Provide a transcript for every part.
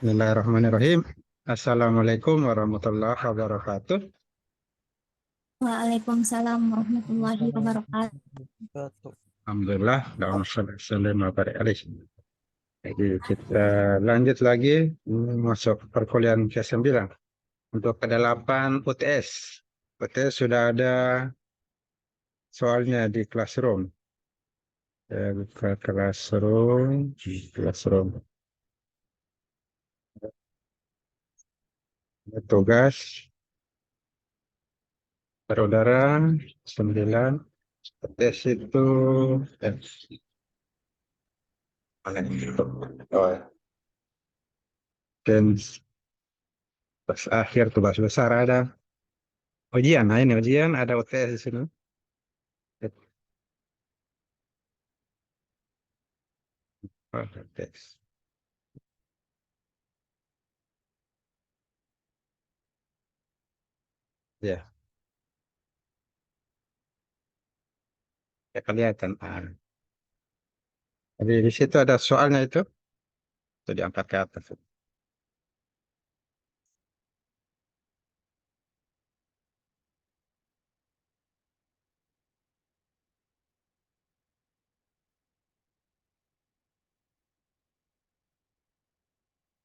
Bismillahirrahmanirrahim. Assalamualaikum warahmatullahi wabarakatuh. Waalaikumsalam warahmatullahi wabarakatuh. Alhamdulillah, dalam salam Jadi kita lanjut lagi masuk perkuliahan ke-9 untuk ke-8 UTS. UTS sudah ada soalnya di classroom. Ya, buka classroom. Tugas saudara 9 UTS itu mana itu? Oh, ya. Dan pas akhir tugas besar ada ujian. Nah, ini ujian ada UTS di sini. Oh, UTS. Ya, ya kelihatan. Jadi di situ ada soalnya itu diangkat ke atas.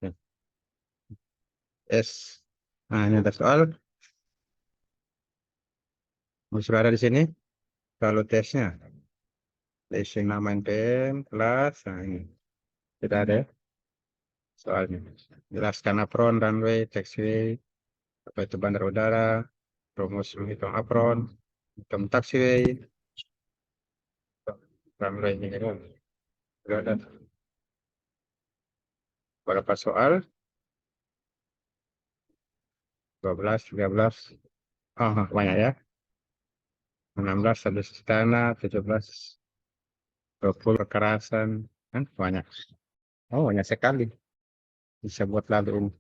Ya. S. Nah, ini ada soal. Sudah ada di sini. Kalau tesnya, isi nama NPM, kelas. Nah, ini tidak ada ya soalnya. Jelaskan apron, runway, taxiway, apa itu bandar udara, rumus menghitung apron, hitung taxiway, runway ini kan. Sudah ada berapa soal? 12, 13. Oh, banyak ya. 16 ada istana, 17, 20 kekerasan. Kan banyak. Oh, banyak sekali. Bisa buat lalu ini.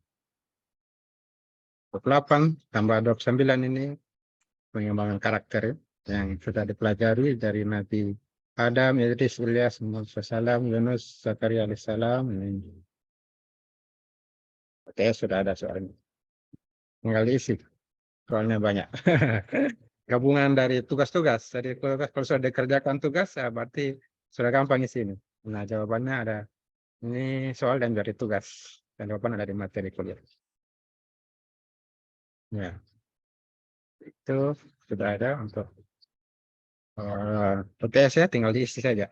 28 tambah 29 ini pengembangan karakter ya, yang sudah dipelajari dari Nabi Adam, Idris, Ilyas, Muhammad SAW, Yunus, Zakaria alaihissalam. Oke, sudah ada soalnya. Tinggal diisi. Soalnya banyak. Gabungan dari tugas-tugas. Jadi kalau sudah dikerjakan tugas, ya berarti sudah gampang isi ini. Nah, jawabannya ada. Ini soal dan dari tugas. Dan jawaban ada di materi kuliah. Ya, itu sudah ada untuk UTS ya, tinggal diisi saja.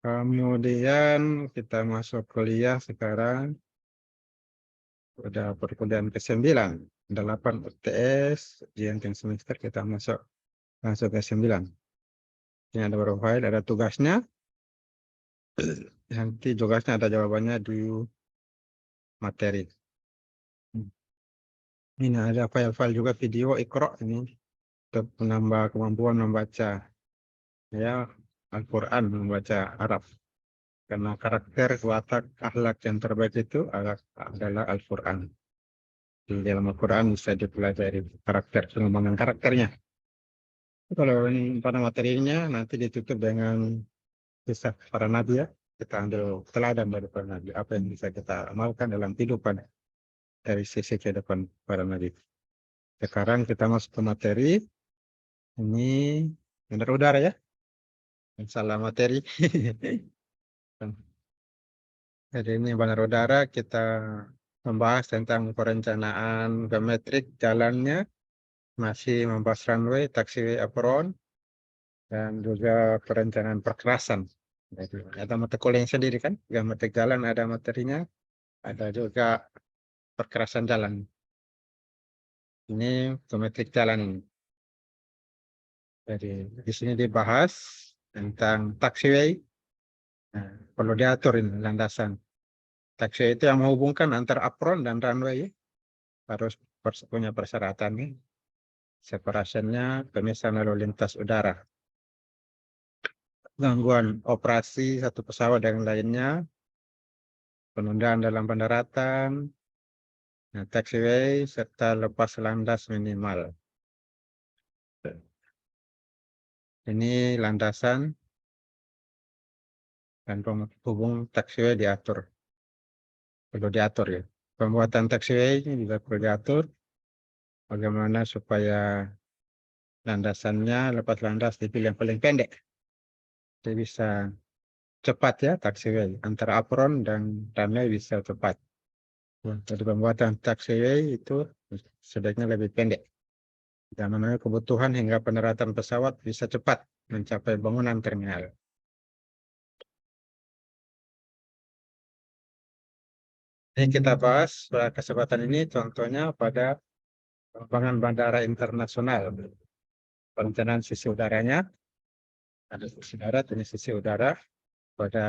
Kemudian kita masuk kuliah sekarang. Udah perkuliahan ke-9. 8 UTS, ujian akhir semester kita masuk ke-9. Ini ada beberapa file, ada tugasnya. Nanti tugasnya ada jawabannya di materi. Ini ada file-file juga video Iqra ini untuk menambah kemampuan membaca ya Al-Quran, membaca Arab. Karena karakter watak akhlak yang terbaik itu adalah Al-Quran. Di dalam Al-Quran bisa dipelajari karakter, pengembangan karakternya. Kalau ini pada materinya nanti ditutup dengan kisah para nabi ya. Kita ambil teladan dari para nabi. Apa yang bisa kita amalkan dalam kehidupan dari sisi kehidupan para nabi. Sekarang kita masuk ke materi. Ini benar udara ya. Salah materi. Jadi ini bandar udara kita membahas tentang perencanaan geometrik jalannya, masih membahas runway, taxiway apron, dan juga perencanaan perkerasan. Jadi ada mata kuliah sendiri kan, geometrik jalan ada materinya, ada juga perkerasan jalan. Ini geometrik jalan ini. Jadi di sini dibahas tentang taxiway. Nah, perlu diatur ini landasan. Taxiway itu yang menghubungkan antar apron dan runway. Harus punya persyaratan nih. Separationnya pemisahan lalu lintas udara. Gangguan operasi satu pesawat dengan lainnya. Penundaan dalam pendaratan. Nah, taxiway serta lepas landas minimal. Ini landasan dan penghubung taxiway diatur. perlu diatur ya. Pembuatan taxiway ini juga perlu diatur bagaimana supaya landasannya lepas landas dipilih yang paling pendek. Jadi bisa cepat ya taxiway antara apron dan runway bisa cepat. Jadi pembuatan taxiway itu sebaiknya lebih pendek. Dan memenuhi kebutuhan hingga pendaratan pesawat bisa cepat mencapai bangunan terminal. Ini kita bahas pada kesempatan ini contohnya pada pengembangan bandara internasional. Perencanaan sisi udaranya, ada sisi darat, ini sisi udara pada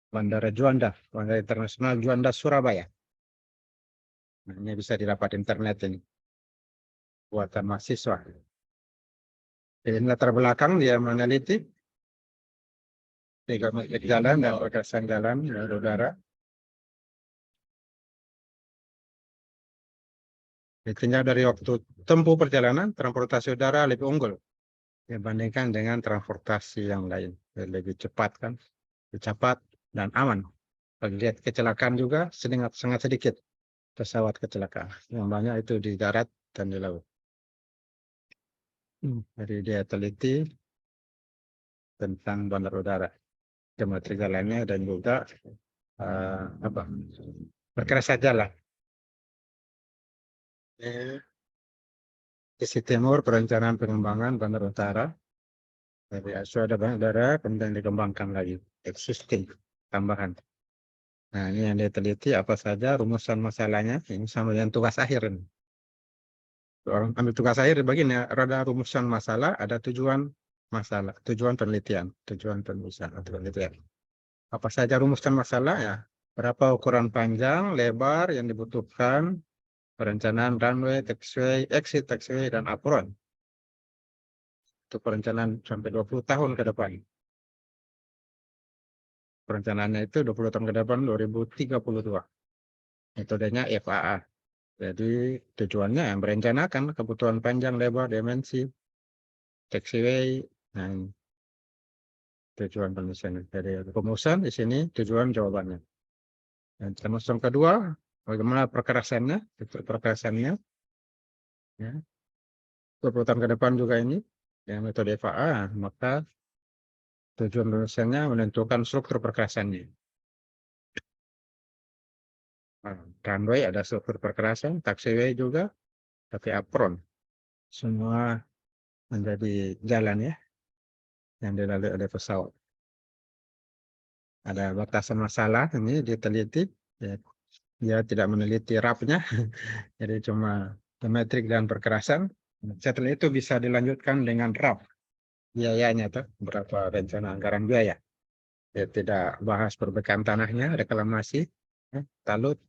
Bandara Juanda, Bandara Internasional Juanda Surabaya. Nah, ini bisa didapat internet ini, buatan mahasiswa. Ini latar belakang dia meneliti geometrik jalan dan pergerakan jalan dari udara. Ditinjau dari waktu tempuh perjalanan, transportasi udara lebih unggul dibandingkan dengan transportasi yang lain. Lebih cepat kan, lebih cepat dan aman. Kalau lihat kecelakaan juga sangat sedikit pesawat kecelakaan. Yang banyak itu di darat dan di laut. Jadi dia teliti tentang bandar udara, geometri jalannya dan juga perkerasan jalan. Sisi timur perencanaan pengembangan bandar utara. Jadi sudah ada bandar udara, kemudian dikembangkan lagi, existing, tambahan. Nah ini yang dia teliti apa saja rumusan masalahnya, ini sama dengan tugas akhir ini. Orang ambil tugas akhir begini ya, ada rumusan masalah, ada tujuan masalah, tujuan penelitian, tujuan penulisan atau penelitian. Apa saja rumusan masalah ya? Berapa ukuran panjang, lebar yang dibutuhkan, perencanaan runway, taxiway, exit taxiway dan apron. Itu perencanaan sampai 20 tahun ke depan. Perencanaannya itu 20 tahun ke depan 2032. Metodenya FAA. Jadi tujuannya yang merencanakan kebutuhan panjang, lebar, dimensi, taxiway, dan tujuan penelitian. Jadi rumusan di sini tujuan jawabannya. Dan rumusan kedua, bagaimana perkerasannya, struktur perkerasannya. Ya. 20 tahun ke depan juga ini, yang metode FAA, maka tujuan penelitiannya menentukan struktur perkerasannya. Runway ada struktur perkerasan, taxiway juga, tapi apron. Semua menjadi jalan ya, yang dilalui oleh pesawat. Ada batasan masalah, ini diteliti, ya, dia tidak meneliti rapnya, jadi cuma geometrik dan perkerasan. Setelah itu bisa dilanjutkan dengan rap, biayanya tuh, berapa rencana anggaran biaya. Dia tidak bahas perbaikan tanahnya, reklamasi, ya, talut.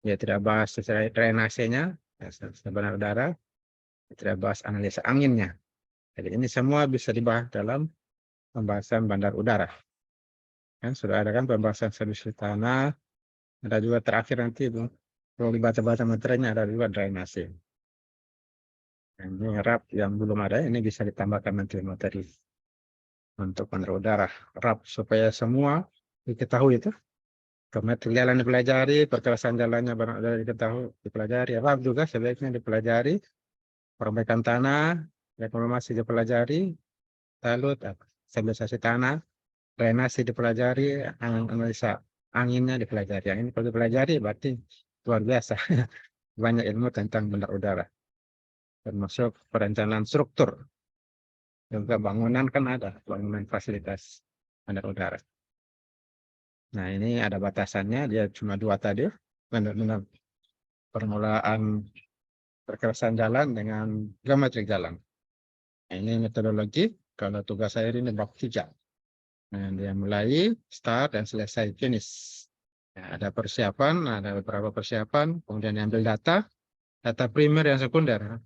Dia tidak bahas secara drainasenya, sebenarnya udara. Dia tidak bahas analisa anginnya. Jadi ini semua bisa dibahas dalam pembahasan bandar udara. Kan sudah ada kan pembahasan solusi tanah, ada juga terakhir nanti itu kalau dibaca-baca materinya ada juga drainase. Ini rap yang belum ada, ini bisa ditambahkan nanti materi untuk bandar udara. Rap supaya semua diketahui itu. Geometri jalan dipelajari, perkerasan jalannya banyak dari diketahui, dipelajari. Rap juga sebaiknya dipelajari. Perbaikan tanah, reklamasi dipelajari, talut, stabilisasi tanah, drainasi dipelajari, analisa anginnya dipelajari. Yang ini kalau dipelajari berarti luar biasa. Banyak ilmu tentang bandar udara. Termasuk perencanaan struktur. Juga bangunan kan ada, bangunan fasilitas bandar udara. Nah ini ada batasannya, dia cuma 2 tadi. Benar-benar permulaan perkerasan jalan dengan geometrik jalan. Nah, ini metodologi, kalau tugas saya ini bab 3. Nah, dia mulai, start, dan selesai, finish. Nah, ada persiapan, ada beberapa persiapan, kemudian diambil data primer dan sekunder.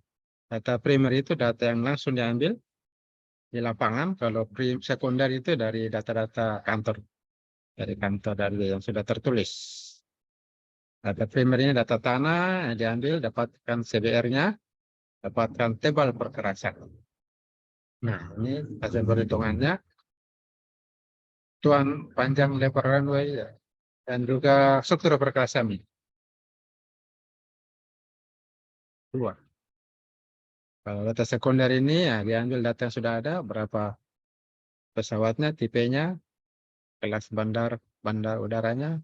Data primer itu data yang langsung diambil di lapangan, kalau sekunder itu dari data-data kantor, dari yang sudah tertulis. Data primer ini data tanah, yang diambil, dapatkan CBR-nya, dapatkan tebal perkerasan. Nah, ini hasil perhitungannya. Tuan panjang lebar runway dan juga struktur perkerasan. Dua. Kalau data sekunder ini ya diambil data yang sudah ada, berapa pesawatnya, tipenya, kelas bandar udaranya,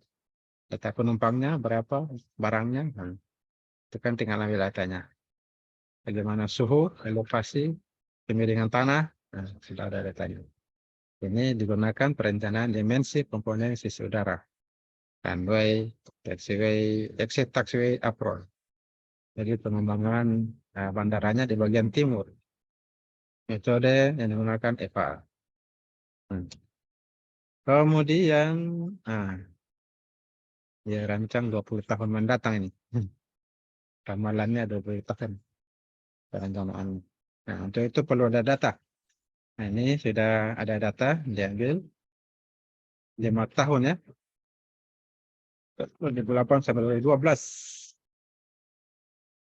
data penumpangnya, berapa barangnya. Nah, itu kan tinggal ambil datanya. Bagaimana suhu, elevasi, kemiringan tanah, nah, sudah ada datanya. Ini digunakan perencanaan dimensi komponen sisi udara. Runway, taxiway, exit taxiway, approach. Jadi pengembangan bandaranya di bagian timur. Metode yang digunakan EVA. Kemudian, ya rancang 20 tahun mendatang ini. Ramalannya 20 tahun perencanaan. Nah, untuk itu perlu ada data. Nah, ini sudah ada data diambil 5 tahun ya. 2008 sampai 2012.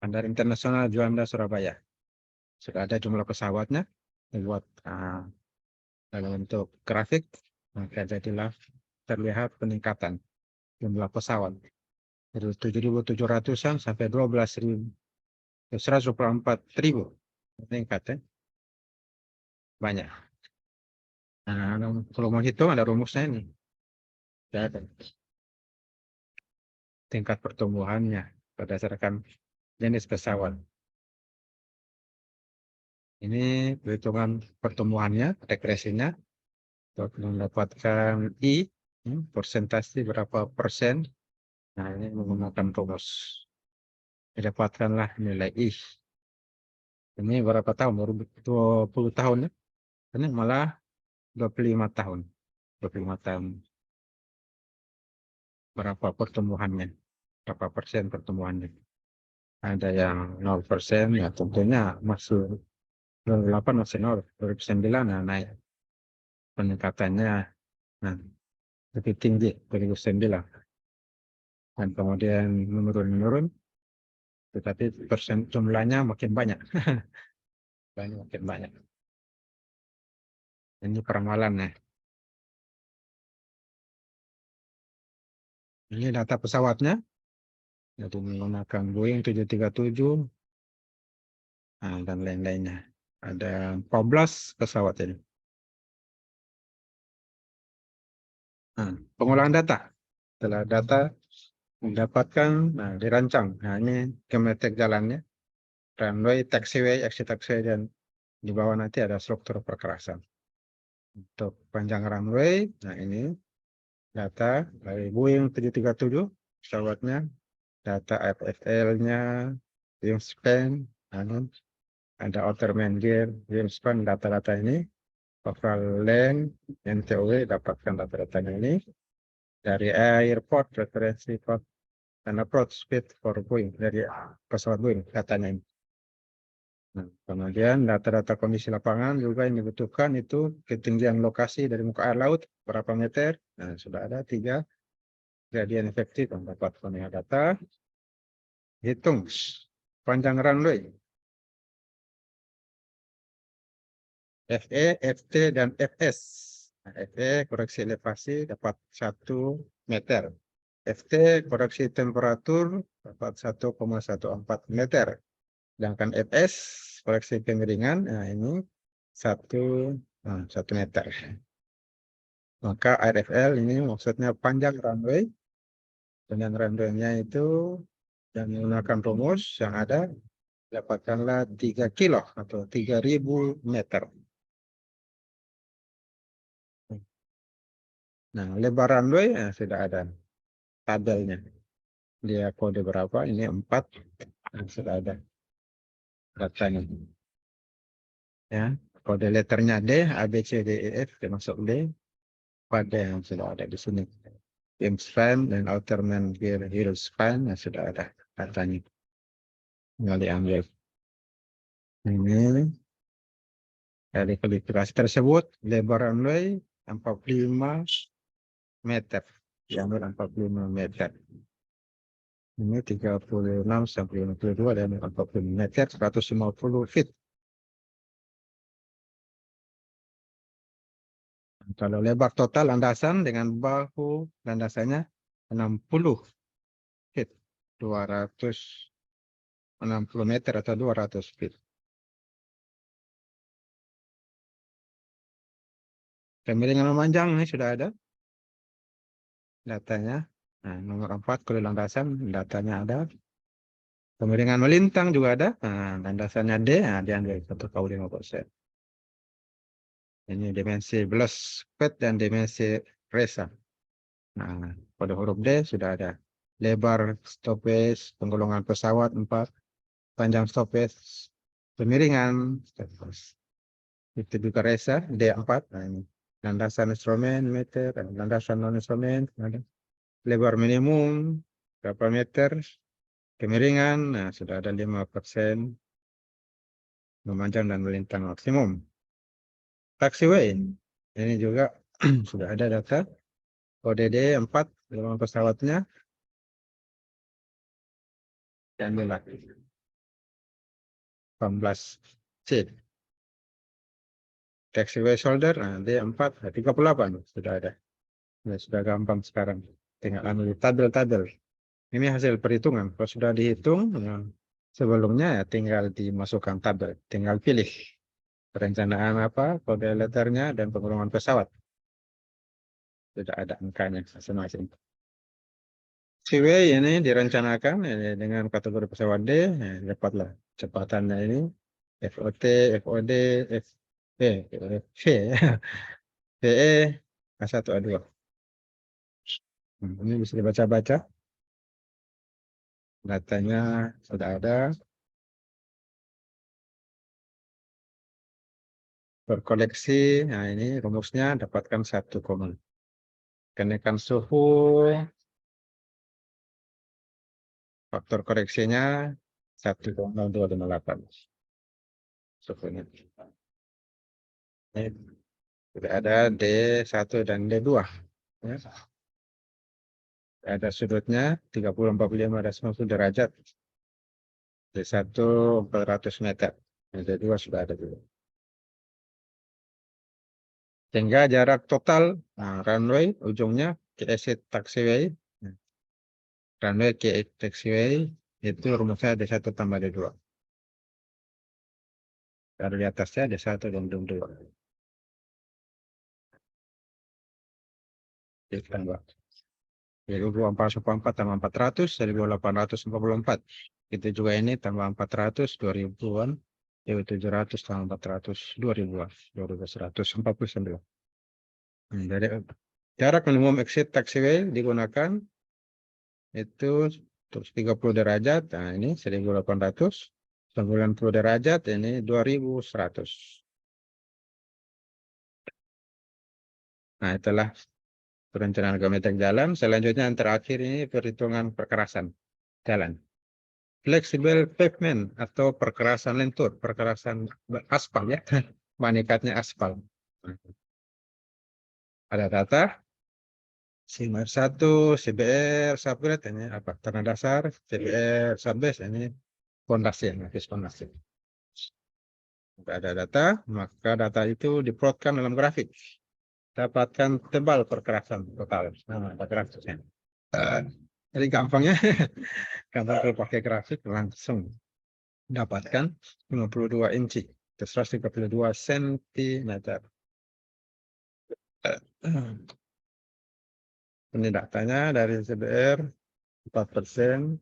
Bandara Internasional Juanda Surabaya. Sudah ada jumlah pesawatnya. Dibuat dalam bentuk grafik. Maka jadilah terlihat peningkatan jumlah pesawat. Dari 7.700-an sampai 12.000. 124.000 meningkat ya. Banyak. Nah, kalau mau hitung ada rumusnya ini. Ya, ada tingkat pertumbuhannya berdasarkan jenis pesawat. Ini perhitungan pertumbuhannya, regresinya, untuk mendapatkan I, persentase berapa persen. Nah, ini menggunakan rumus. Didapatkanlah nilai I. Ini berapa tahun? Baru 20 tahun ya. Ini malah 25 tahun. 25 tahun. Berapa pertumbuhannya? Berapa persen pertumbuhannya? Ada yang 0%, ya tentunya masuk 2008 masih 0, 2009 nah, naik. Peningkatannya nah, lebih tinggi 2009. Dan kemudian menurun, tetapi persen jumlahnya makin banyak. Makin banyak. Ini peramalan ya. Ini data pesawatnya. Jadi menggunakan Boeing 737 dan lain-lainnya. Ada 14 pesawat ini. Nah, pengolahan data. Setelah data mendapatkan, dirancang. Nah, ini geometrik jalannya. Runway, taxiway, exit taxiway, dan di bawah nanti ada struktur perkerasan. Untuk panjang runway, nah ini data dari Boeing 737, pesawatnya, data FFL-nya, wingspan, ada outerman gear, wingspan, data-data ini, overall length, NTOW, dapatkan data-datanya ini, dari airport, referensi port, dan approach speed for Boeing, dari pesawat Boeing, datanya ini. Nah, kemudian data-data kondisi lapangan juga yang dibutuhkan itu ketinggian lokasi dari muka air laut, berapa meter. Nah, sudah ada 3 gradien efektif yang dapat data. Hitung panjang runway. FE, FT, dan FS. Nah, FE koreksi elevasi dapat 1 meter. FT koreksi temperatur dapat 1,14 meter. Sedangkan FS koreksi kemiringan, nah ini 1 meter. Maka RFL ini maksudnya panjang runway. Dengan runway-nya itu yang menggunakan rumus yang ada, dapatkanlah 3 kilo atau 3.000 meter. Nah, lebar runway sudah ada tabelnya. Dia kode berapa? Ini 4. Sudah ada datanya. Ya, kode letternya D, A, B, C, D, E, F, termasuk D. Pada yang sudah ada di sini. Wingspan dan outerman gear heel span yang sudah ada datanya. Tinggal diambil. Ini dari kualifikasi tersebut, lebar runway 45 meter. Diambil 45 meter. Ini 36 sampai 52 dan 40 meter, 150 feet. Kalau lebar total landasan dengan bahu landasannya 60 feet, 260 meter atau 200 feet. Kemiringan memanjang ini sudah ada datanya. Nah, nomor 4 kuli landasan datanya ada. Kemiringan melintang juga ada. Nah, landasannya D, nah, diambil 1/5%. Ini dimensi Bloss Pet dan dimensi Resa. Nah, pada huruf D sudah ada. Lebar stopwatch, penggolongan pesawat 4, panjang stopwatch, kemiringan stopwatch. Itu juga Resa D4. Nah, ini landasan instrumen meter, landasan non instrumen, lebar minimum berapa meter, kemiringan, nah sudah ada 5%, memanjang dan melintang maksimum. Taxiway, ini juga sudah ada data, ODD 4, gelombang pesawatnya, dan lagi 18 C. Taxiway shoulder, nah D4, 38, sudah ada. Ya, sudah gampang sekarang. Tinggal ambil tabel-tabel. Ini hasil perhitungan. Kalau sudah dihitung, ya, sebelumnya ya tinggal dimasukkan tabel. Tinggal pilih perencanaan apa, kode letternya, dan pengurangan pesawat. Sudah ada angkanya masing-masing. Seaway ini direncanakan ini dengan kategori pesawat D, ya, dapatlah kecepatannya ini FOT, FOD, FV, V, VE, A1, A2. Ini bisa dibaca-baca. Datanya sudah ada. Berkoleksi, nah ini rumusnya dapatkan 1, kenaikan suhu, faktor koreksinya 1,258 suhunya. Ini sudah ada D1 dan D2. Ya. Ada sudutnya 30-45-90 derajat. D1 400 meter. D2 sudah ada juga. Sehingga jarak total runway ujungnya ke exit taxiway. Runway ke exit taxiway itu rumusnya D1 tambah D2. Dari di atasnya D1 dan D2. Ditambah. Jadi 2444 tambah 400, 1844. Itu juga ini tambah 400, 2000-an. 700 tambah 400, 2000-an. 2149. Dari jarak minimum exit taxiway digunakan itu 30 derajat. Nah, ini 1800. 90 derajat ini 2100. Nah, itulah perencanaan geometrik jalan. Selanjutnya yang terakhir ini perhitungan perkerasan jalan. Flexible pavement atau perkerasan lentur, perkerasan aspal ya, manekatnya aspal. Ada data CMR 1, CBR, subgrade ini apa? Tanah dasar, CBR, subbase ini fondasi, lapis fondasi. Ada data, maka data itu diplotkan dalam grafik. Dapatkan tebal perkerasan total. Nah, perkerasannya. Jadi gampangnya, kalau pakai grafik langsung dapatkan 52 inci. 132 cm. Ini datanya dari CBR 4%.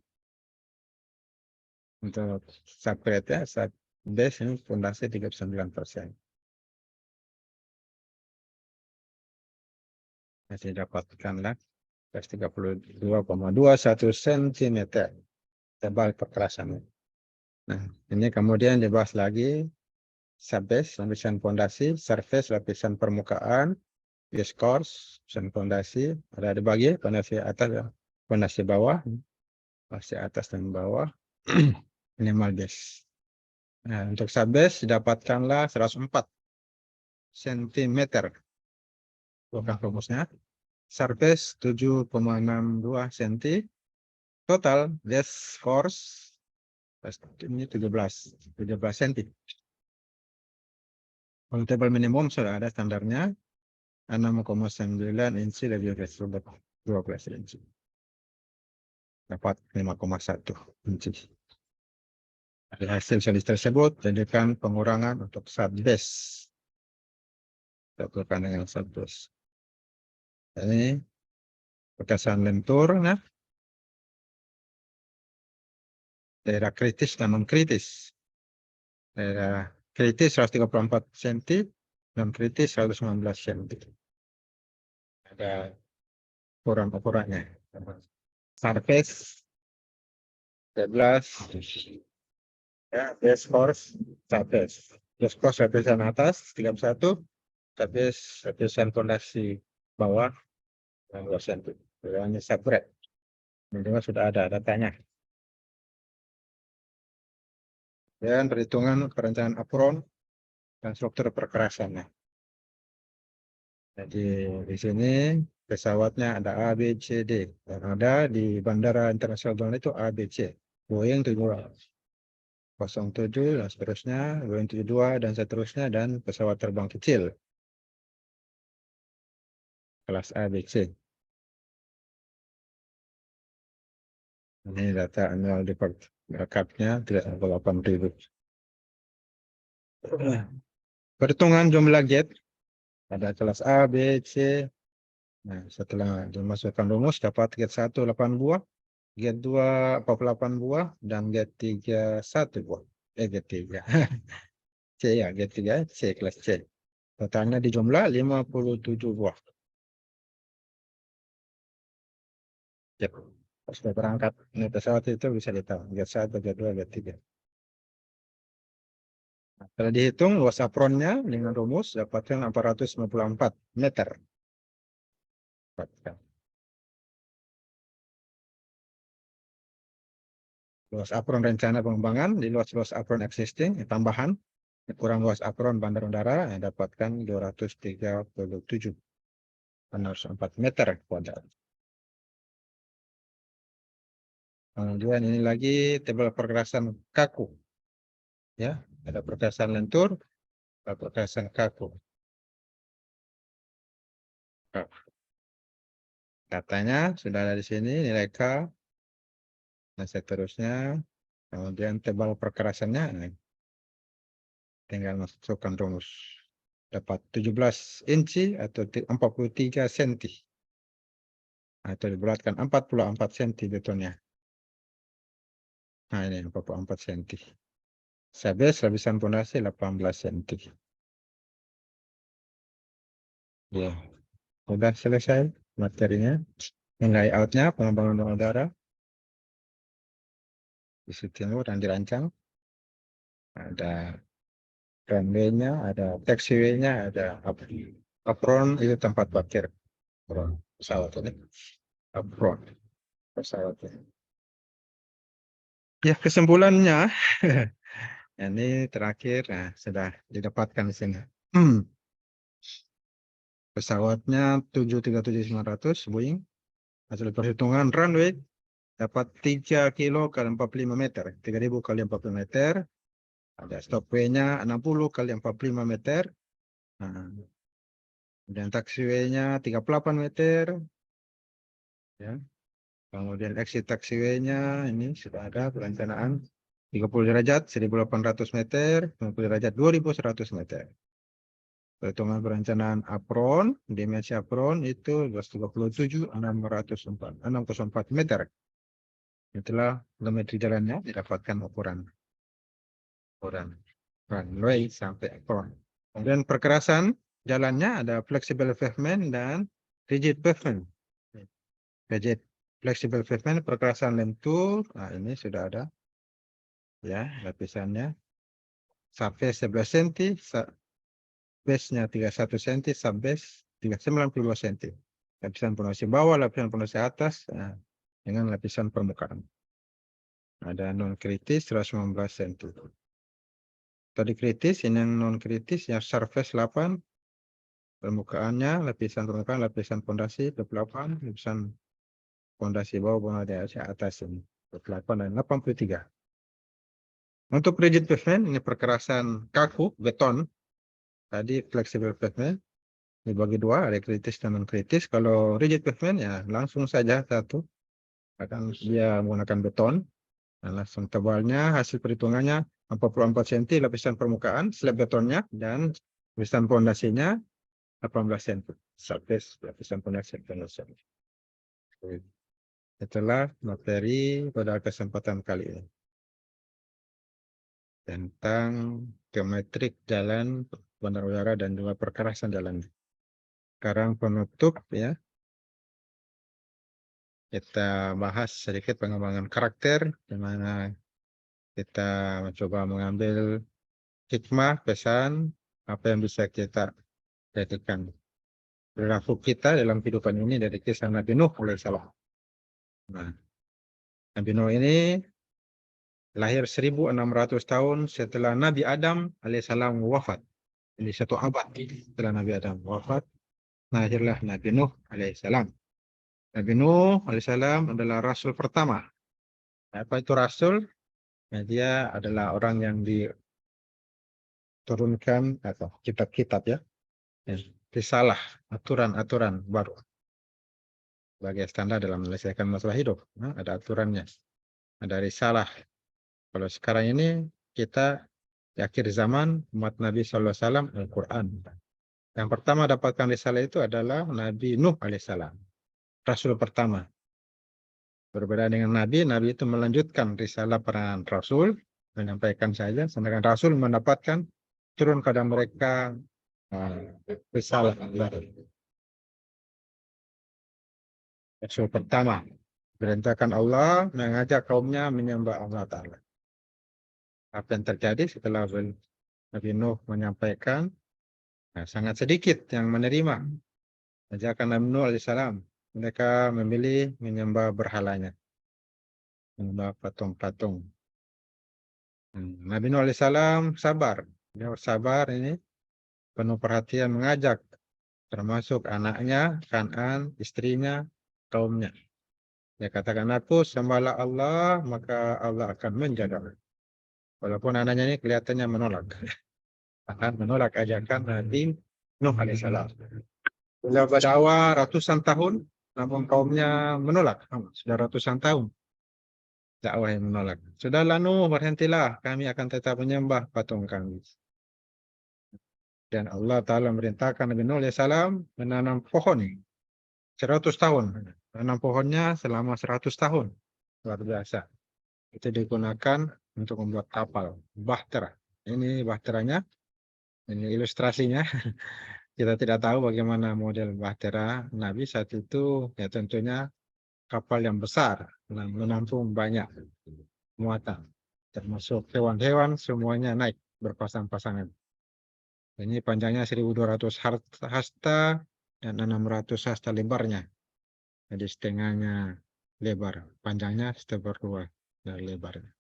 Untuk subgrade ya, subbase ini fondasi 39%. Masih dapatkanlah 32,21 cm tebal perkerasannya. Nah, ini kemudian dibahas lagi subbase, lapisan fondasi, surface, lapisan permukaan, base course, lapisan fondasi, ada dibagi fondasi atas dan fondasi bawah, fondasi atas dan bawah, minimal base. Nah, untuk subbase dapatkanlah 104 cm. Bukan rumusnya. Surface 7,62 cm. Total base force ini 17 cm. Kalau table minimum sudah ada standarnya 6,9 inci lebih dari 12 inci. dapat 5,1 inci. Dari hasil solusi tersebut, jadikan pengurangan untuk subbase. Lakukan dengan subbase. Ini perkasan lentur, nah, daerah kritis dan non kritis. Daerah kritis 134 cm, non kritis 119 cm. Ada ukuran-ukurannya. Surface 13, ya, base force, surface. Base force lapisan atas 31, surface lapisan fondasi bawah 2 cm. Ini separate. Ini sudah ada datanya. Dan perhitungan perencanaan apron dan struktur perkerasannya. Jadi di sini pesawatnya ada A, B, C, D. Dan ada di Bandara Internasional Donggala itu A, B, C. Boeing 707 dan seterusnya, Boeing 72 dan seterusnya, dan pesawat terbang kecil. Kelas A, B, C. Ini data annual report rekapnya 38.000. Perhitungan jumlah gate. Ada kelas A, B, C. Nah, setelah dimasukkan rumus dapat gate 1 8 buah, gate 2 48 buah, dan gate 3 1 buah. Gate 3. C ya, gate 3 C, kelas C. Totalnya di jumlah 57 buah. Yep. Sudah berangkat naik pesawat itu bisa ditahu gate 1, gate 2, gate 3. Nah, setelah dihitung luas apronnya dengan rumus dapatkan 494 meter. Luas apron rencana pengembangan di luas apron existing tambahan kurang luas apron bandar udara yang dapatkan 237,4 meter kuadrat. Kemudian ini lagi tabel pergerasan kaku. Ya, ada pergerasan lentur, ada pergerasan kaku. Datanya sudah ada di sini, nilai K, dan seterusnya. Kemudian tebal perkerasannya, tinggal masukkan rumus. Dapat 17 inci atau 43 cm. Atau dibulatkan 44 cm betonnya. Nah, ini 44 cm. Sabes lapisan pondasi 18 cm. Ya, sudah selesai materinya. Nilai outnya pengembangan udara di timur yang dirancang. Ada runway-nya, ada taxiway-nya, ada apron itu tempat parkir pesawat ini. Apron pesawat ini. Ya, kesimpulannya ini terakhir, nah, sudah didapatkan di sini. Pesawatnya 737-900 Boeing. Hasil perhitungan runway dapat 3 kilo kali 45 meter, 3.000 kali 40 meter. Ada stopway-nya 60 kali 45 meter. Nah, dan taxiway-nya 38 meter. Ya. Kemudian exit taxiway-nya ini sudah ada perencanaan 30 derajat 1.800 meter, 50 derajat 2.100 meter. Perhitungan perencanaan apron, dimensi apron itu 237.604 meter. Itulah geometri jalannya didapatkan ukuran runway sampai apron. Kemudian perkerasan jalannya ada flexible pavement dan rigid pavement. Rigid flexible pavement perkerasan lentur, nah ini sudah ada ya lapisannya. Surface 11 cm, base-nya 31 cm, subbase 392 cm. Lapisan pondasi bawah, lapisan pondasi atas, nah, dengan lapisan permukaan. Ada non kritis 119 cm. Tadi kritis, ini yang non kritis, yang surface 8, permukaannya, lapisan permukaan, lapisan pondasi 28, lapisan pondasi bawah, pondasi atas ini 28 dan 83. Untuk rigid pavement, ini perkerasan kaku, beton. Tadi flexible pavement dibagi dua, ada kritis dan non kritis. Kalau rigid pavement ya langsung saja satu Kadang dia menggunakan beton. Nah, langsung tebalnya hasil perhitungannya 44 cm lapisan permukaan slab betonnya dan lapisan pondasinya 18 cm. Surface lapisan pondasi 18 cm. Itulah materi pada kesempatan kali ini tentang geometrik jalan, bandar udara dan juga perkerasan jalan. Sekarang penutup ya. Kita bahas sedikit pengembangan karakter, di mana kita mencoba mengambil hikmah, pesan, apa yang bisa kita jadikan perilaku kita dalam kehidupan ini dari kisah Nabi Nuh alaihissalam. Nah, Nabi Nuh ini lahir 1600 tahun setelah Nabi Adam alaihissalam wafat. Ini 1 abad setelah Nabi Adam wafat, lahirlah Nabi Nuh alaihissalam. Nabi Nuh alaihissalam adalah rasul pertama. Apa itu rasul? Nah, dia adalah orang yang diturunkan atau kitab-kitab ya, risalah, aturan-aturan baru sebagai standar dalam menyelesaikan masalah hidup. Nah, ada aturannya, ada risalah. Kalau sekarang ini kita di akhir zaman umat Nabi SAW Al-Quran. Yang pertama dapatkan risalah itu adalah Nabi Nuh alaihissalam, rasul pertama. Berbeda dengan Nabi, Nabi itu melanjutkan risalah para rasul, menyampaikan saja, sedangkan rasul mendapatkan turun kepada mereka risalah baru. Rasul pertama perintahkan Allah mengajak kaumnya menyembah Allah Ta'ala. Apa yang terjadi setelah Nabi Nuh menyampaikan, sangat sedikit yang menerima ajakan Nabi Nuh alaihissalam. Mereka memilih menyembah berhalanya, menyembah patung-patung. Nabi Nuh alaihissalam sabar. Dia bersabar ini penuh perhatian mengajak, termasuk anaknya, Kan'an, istrinya, kaumnya. Dia katakan, aku sembahlah Allah, maka Allah akan menjaga. Walaupun anaknya ini kelihatannya menolak. Akan menolak ajakan Nabi Nuh alaihissalam. Beliau berdakwah ratusan tahun, namun kaumnya menolak. Sudah ratusan tahun dakwah yang menolak. Sudahlah Nuh, berhentilah, kami akan tetap menyembah patung kami. Dan Allah Ta'ala merintahkan Nabi Nuh alaihissalam menanam pohon 100 tahun. Menanam pohonnya selama 100 tahun. Luar biasa. Itu digunakan untuk membuat kapal. Bahtera. Ini bahteranya. Ini ilustrasinya. Kita tidak tahu bagaimana model bahtera Nabi saat itu. Ya tentunya kapal yang besar. Menampung banyak muatan. Termasuk hewan-hewan semuanya naik berpasang-pasangan. Ini panjangnya 1200 hasta dan 600 hasta lebarnya. Jadi setengahnya lebar, panjangnya seper-2 dari lebarnya.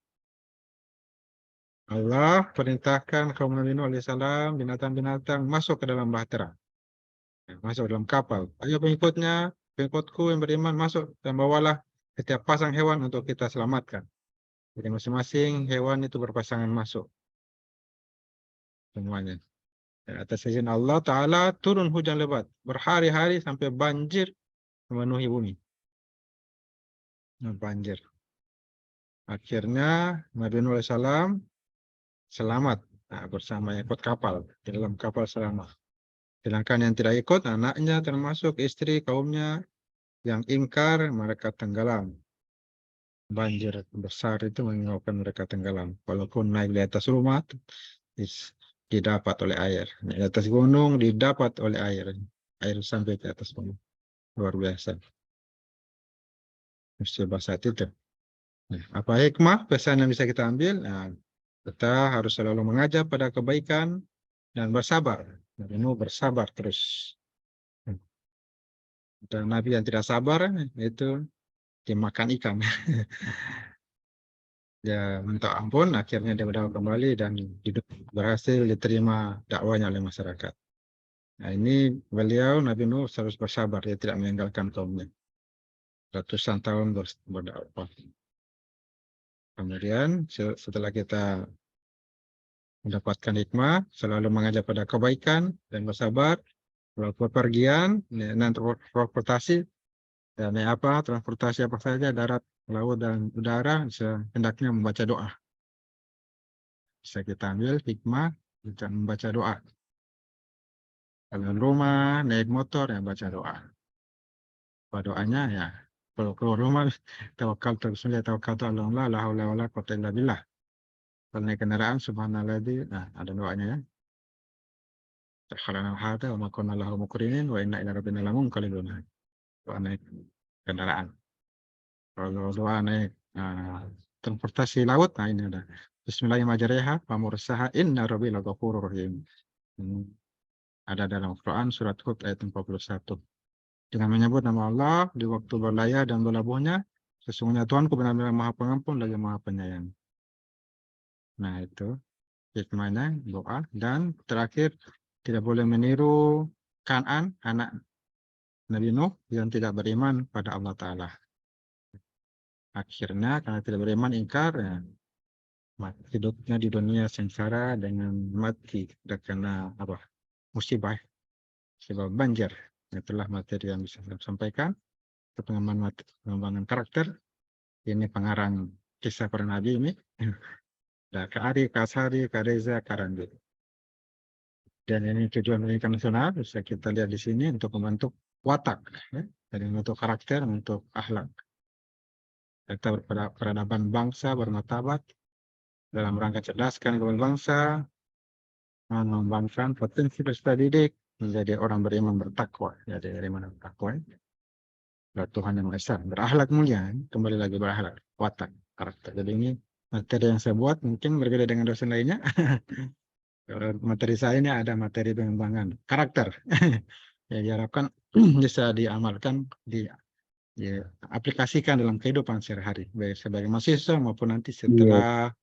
Allah perintahkan kaum Nabi Nuh alaihissalam binatang-binatang masuk ke dalam bahtera, masuk dalam kapal. Ayo pengikutnya, pengikutku yang beriman masuk dan bawalah setiap pasang hewan untuk kita selamatkan. Jadi masing-masing hewan itu berpasangan masuk semuanya. Dan atas izin Allah Ta'ala turun hujan lebat berhari-hari sampai banjir memenuhi bumi. Banjir. Akhirnya Nabi Nuh alaihissalam selamat bersama ikut kapal, di dalam kapal selamat. Sedangkan yang tidak ikut, anaknya termasuk istri kaumnya yang ingkar, mereka tenggelam. Banjir besar itu menyebabkan mereka tenggelam. Walaupun naik di atas rumah, didapat oleh air. Naik di atas gunung, didapat oleh air. Air sampai ke atas gunung. Luar biasa. Musibah saat itu. Nah, apa hikmah, pesan yang bisa kita ambil? Nah, kita harus selalu mengajak pada kebaikan dan bersabar. Nabi Nuh bersabar terus. Dan Nabi yang tidak sabar itu dimakan ikan. Dia minta ampun, akhirnya dia berdakwah kembali dan berhasil diterima dakwanya oleh masyarakat. Nah, ini beliau Nabi Nuh harus bersabar, dia tidak meninggalkan kaumnya. Ratusan tahun berdakwah. Kemudian setelah kita mendapatkan hikmah, selalu mengajak pada kebaikan dan bersabar, walaupun pergian, dan transportasi, Ya, naik apa, transportasi apa saja, darat, laut, dan udara, bisa hendaknya membaca doa. Bisa kita ambil hikmah, kita membaca doa. Kalau rumah, naik motor, ya baca doa. Apa doanya ya, kalau keluar rumah, tawakal bismillah, tawakal Allah, la haula wala quwwata illa billah. Kalau naik kendaraan, subhanalladzi, nah ada doanya ya. Takhalana hada wa ma kunna lahu muqrinin wa inna ila rabbina lamunqalibun. Doa naik kendaraan. Kalau doa naik transportasi laut, nah ini ada. Bismillahirrahmanirrahim. Wa mursaha inna rabbi laghafurur rahim. Ada dalam Quran surat Hud ayat 41. Dengan menyebut nama Allah di waktu berlayar dan berlabuhnya, sesungguhnya Tuhanku benar-benar Maha Pengampun lagi Maha Penyayang. Nah, itu hikmahnya doa. Dan terakhir, tidak boleh meniru Kan'an, anak Nabi Nuh yang tidak beriman pada Allah Ta'ala. Akhirnya karena tidak beriman ingkar, ya, hidupnya di dunia sengsara dengan mati terkena apa musibah banjir. Itulah materi yang bisa saya sampaikan. Pengembangan karakter. Ini pengarang kisah para nabi ini. Ada Kak Ari, Kak Sari, Kak Reza, Kak Randi. Dan ini tujuan pendidikan nasional, bisa kita lihat di sini untuk membentuk watak, ya, dari membentuk karakter, untuk akhlak. Kita peradaban bangsa bermartabat dalam rangka cerdaskan bangsa, mengembangkan potensi peserta didik menjadi orang beriman bertakwa, jadi beriman bertakwa. Tuhan yang Maha Esa, berakhlak mulia, kembali lagi berakhlak, watak, karakter. Jadi ini materi yang saya buat mungkin berbeda dengan dosen lainnya. Kalau materi saya ini ada materi pengembangan karakter. Ya diharapkan bisa diamalkan, diaplikasikan dalam kehidupan sehari-hari, baik sebagai mahasiswa maupun nanti setelah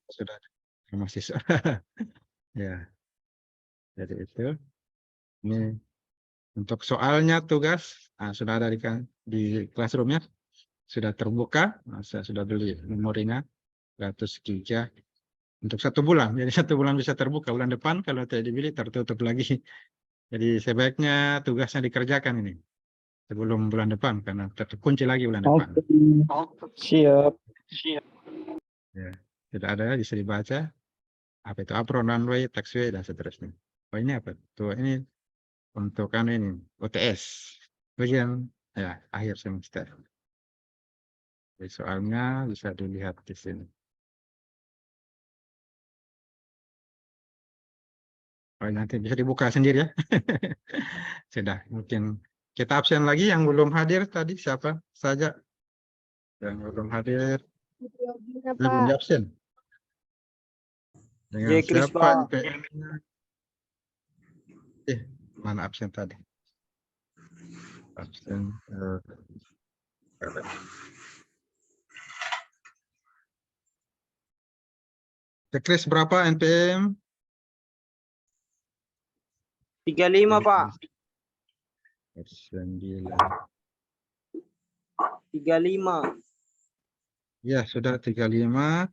sudah mahasiswa. Ya, jadi itu. Ini untuk soalnya tugas sudah ada di classroomnya, sudah terbuka. Saya sudah beli memorinya 100 giga untuk 1 bulan. Jadi 1 bulan bisa terbuka, bulan depan kalau tidak dibeli tertutup lagi. Jadi sebaiknya tugasnya dikerjakan ini sebelum bulan depan karena terkunci lagi bulan depan. Siap. Ya, tidak ada bisa dibaca. Apa itu apron, runway, taxiway dan seterusnya. Oh ini apa? Tuh ini untuk ini UTS bagian ya akhir semester. Jadi soalnya bisa dilihat di sini. Oh, nanti bisa dibuka sendiri ya. Sudah, mungkin kita absen lagi yang belum hadir tadi siapa saja yang belum hadir belum di absen. Dengan Kris, siapa Pak. NPM-nya? Mana absen tadi? Absen. Checklist berapa NPM? 35, Pak. 9. 35. Ya, sudah 35.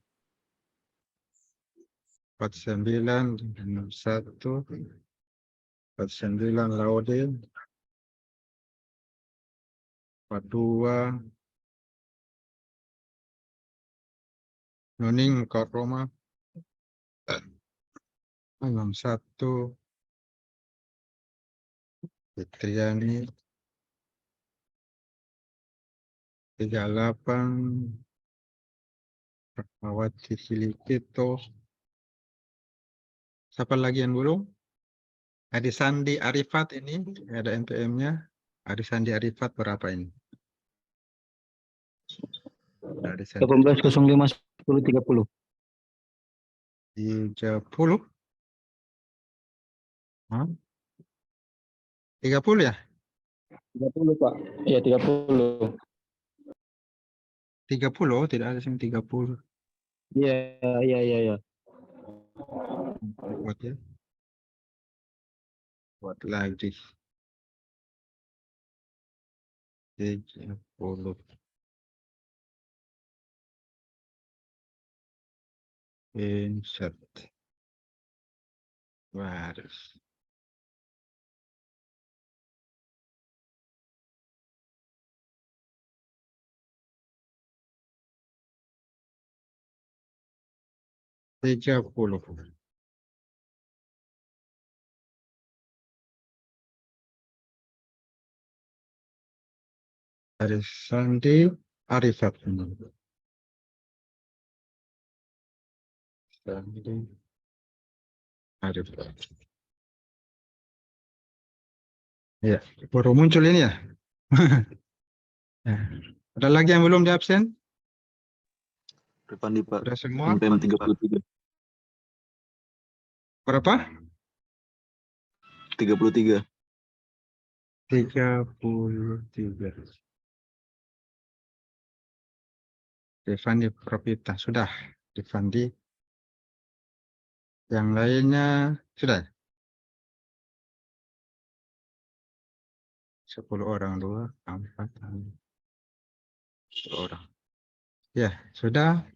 49, 61, 49 Laudin, 42, Nuning Mukarroma, 61, Fitriani, 38, Rahmawati Silikito. Siapa lagi yang belum? Adi Sandi Arifat ini ada NPM-nya. Adi Sandi Arifat berapa ini? Adi Sandi 18.05 10.30. 30. Hah? 30 ya? 30, Pak. Iya, 30. 30, tidak ada yang 30. Iya. Buat ya. Buat lagi. 30. Insert. Baris. 30. Arif Sandi Arifat. Sandi Arifat. Ya, baru muncul ini ya. Ya. Ada lagi yang belum di absen? Rifandi Pak. Sudah semua? NPM 33. Berapa? 33. 33. Devandi Propita. Sudah. Devandi. Yang lainnya sudah. 10 orang. 2, 4, 10 orang. Ya, sudah.